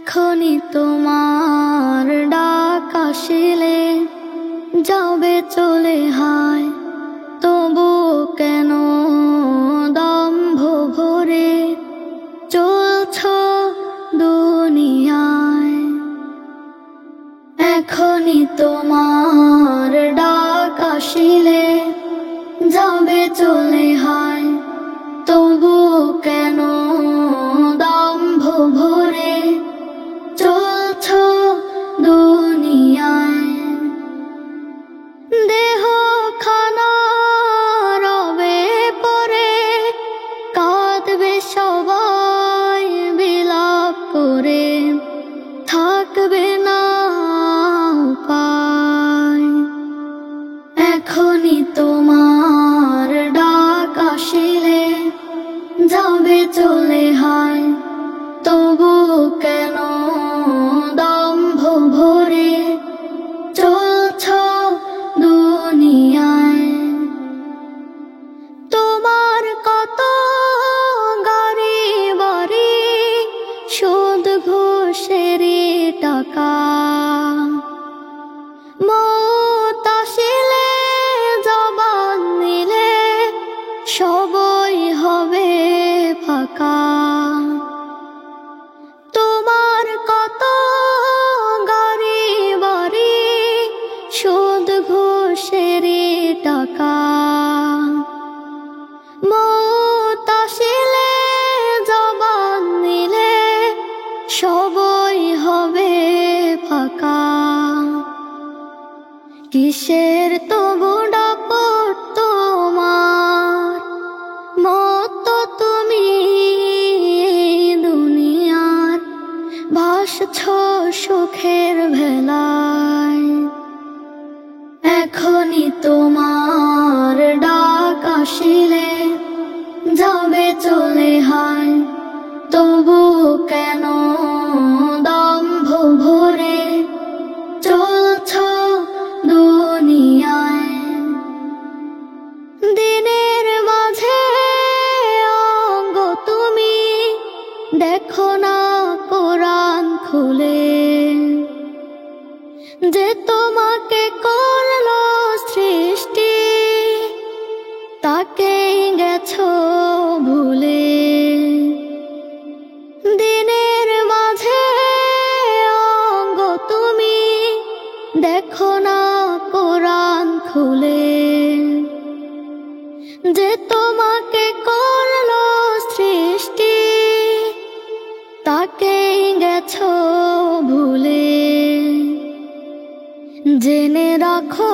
এখনি তোমার ডাক আসিলে যাবে চলে হায়, তবু কেন দম্ভ ভরে চলছ দুনিয়ায়। এখনি তোমার ডাক আসিলে যাবে চলে হায়, তবু কেন দম্ভ ভরে চলছ দুনিয়ায়। দেহ খানা রবে পরে কাঁদবে সবাই বিলাপ করে, থাকবে না উপায়। এখনি তোমার ডাক আসিলে যাবে চলে হায়, তবু কেন দম্ভ ভরে চলছ দুনিয়ায়। তোমার কত গাড়ি বাড়ি সুদ ঘুষেরই টাকা, মৌত আসিলে জবান নিলে সবই হবে ফাঁকা। তোমার কত গাড়ি বাড়ি সুদ ঘুষেরই টাকা, মৌত আসিলে জবান নিলে সবই হবে ফাঁকা। কিসের তবু দাপট তোমার, মত তুমি দুনিয়ার ভাসছ সুখের ভেলায়। এখনি তোমার ডাক আসিলে যাবে চলে হায়, তবু কেন দম্ভ ভরে চলছ দুনিয়ায়। দিনের মাঝে অঙ্গ তুমি দেখো না কোরআন খুলে, যে তোমাকে করলো সৃষ্টি তাকেই গেছো ভুলে। দিনের মাঝে অঙ্গ তুমি দেখো না কোরআন খুলে, যে তোমাকে করলো সৃষ্টি তাকেই গেছো ভুলে। জেনে রাখো